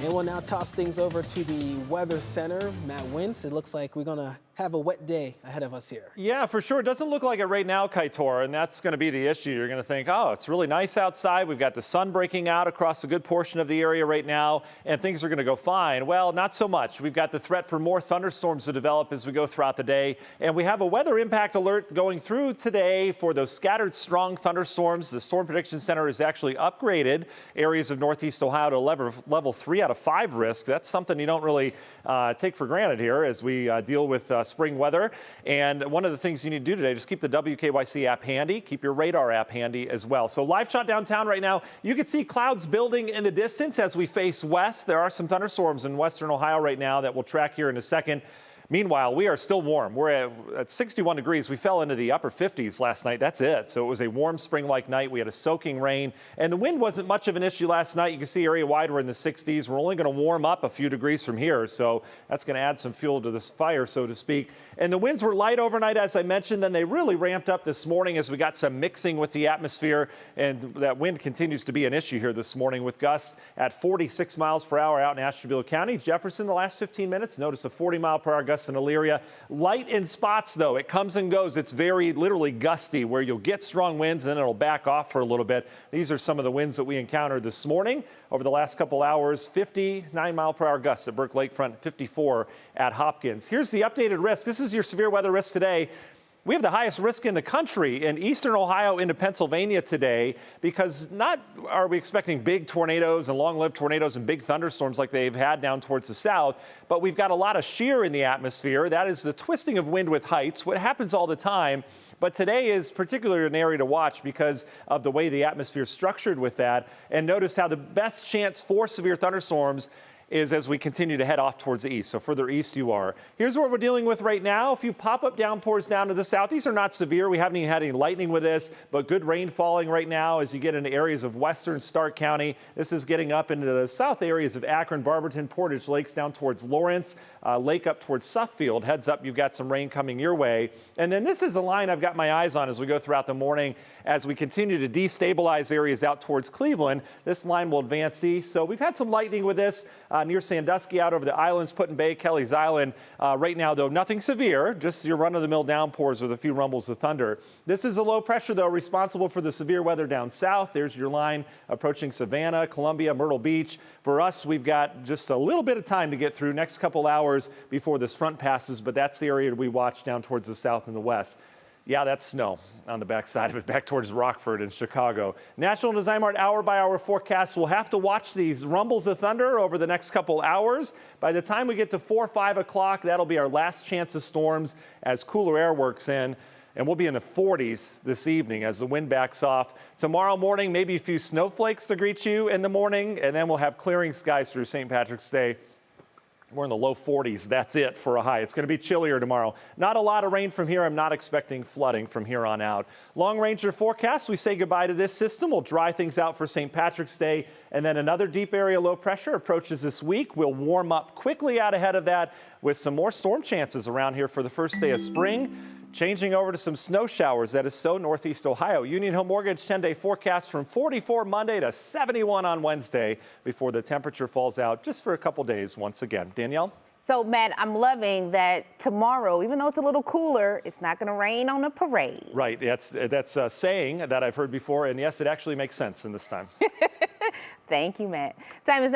And we'll now toss things over to the Weather Center. Matt Wentz, it looks like we're going to have a wet day ahead of us here. Yeah, for sure. It doesn't look like it right now, Kaitor, and that's going to be the issue. You're going to think, oh, it's really nice outside. We've got the sun breaking out across a good portion of the area right now, and things are going to go fine. Well, not so much. We've got the threat for more thunderstorms to develop as we go throughout the day, and we have a weather impact alert going through today for those scattered strong thunderstorms. The Storm Prediction Center has actually upgraded areas of northeast Ohio to level 3 out of 5 risk. That's something you don't really take for granted here as we deal with spring weather. And one of the things you need to do today, just keep the WKYC app handy, keep your radar app handy as well. So live shot downtown right now, you can see clouds building in the distance as we face west. There are some thunderstorms in western Ohio right now that we'll track here in a second. Meanwhile, we are still warm. We're at 61 degrees. We fell into the upper 50s last night. That's it. So it was a warm spring-like night. We had a soaking rain, and the wind wasn't much of an issue last night. You can see area-wide we're in the 60s. We're only going to warm up a few degrees from here, so that's going to add some fuel to this fire, so to speak. And the winds were light overnight, as I mentioned. Then they really ramped up this morning as we got some mixing with the atmosphere, and that wind continues to be an issue here this morning with gusts at 46 miles per hour out in Ashtabula County. Jefferson, the last 15 minutes, notice a 40-mile-per-hour gust in Elyria. Light in spots, though. It comes and goes. It's very literally gusty, where you'll get strong winds and then it'll back off for a little bit. These are some of the winds that we encountered this morning over the last couple hours. 59-mile-per-hour gusts at Burke Lakefront, 54 at Hopkins. Here's the updated risk. This is your severe weather risk today. We have the highest risk in the country in eastern Ohio into Pennsylvania today, because not are we expecting big tornadoes and long-lived tornadoes and big thunderstorms like they've had down towards the south, but we've got a lot of shear in the atmosphere. That is the twisting of wind with heights, what happens all the time. But today is particularly an area to watch because of the way the atmosphere is structured with that. And notice how the best chance for severe thunderstorms is as we continue to head off towards the east. So further east you are. Here's what we're dealing with right now. A few pop-up downpours down to the south. These are not severe. We haven't even had any lightning with this, but good rain falling right now as you get into areas of western Stark County. This is getting up into the south areas of Akron, Barberton, Portage Lakes, down towards Lawrence, Lake up towards Suffield. Heads up, you've got some rain coming your way. And then this is a line I've got my eyes on as we go throughout the morning. As we continue to destabilize areas out towards Cleveland, this line will advance east. So we've had some lightning with this near Sandusky, out over the islands, Put-in Bay, Kelly's Island. Right now, though, nothing severe, just your run-of-the-mill downpours with a few rumbles of thunder. This is a low pressure, though, responsible for the severe weather down south. There's your line approaching Savannah, Columbia, Myrtle Beach. For us, we've got just a little bit of time to get through, next couple hours before this front passes, but that's the area we watch down towards the south and the west. Yeah, that's snow on the backside of it, back towards Rockford and Chicago. National Design Mart hour-by-hour forecast. We'll have to watch these rumbles of thunder over the next couple hours. By the time we get to 4 or 5 o'clock, that'll be our last chance of storms as cooler air works in. And we'll be in the 40s this evening as the wind backs off. Tomorrow morning, maybe a few snowflakes to greet you in the morning, and then we'll have clearing skies through St. Patrick's Day. We're in the low 40s. That's it for a high. It's going to be chillier tomorrow. Not a lot of rain from here. I'm not expecting flooding from here on out. Long Ranger forecast, we say goodbye to this system. We'll dry things out for St. Patrick's Day, and then another deep area low pressure approaches this week. We'll warm up quickly out ahead of that with some more storm chances around here for the first day of spring. Changing over to some snow showers. That is so northeast Ohio. Union Home Mortgage 10-day forecast from 44 Monday to 71 on Wednesday before the temperature falls out just for a couple days once again. Danielle? So, Matt, I'm loving that tomorrow, even though it's a little cooler, it's not going to rain on the parade. Right. That's a saying that I've heard before. And yes, it actually makes sense in this time. Thank you, Matt. Time is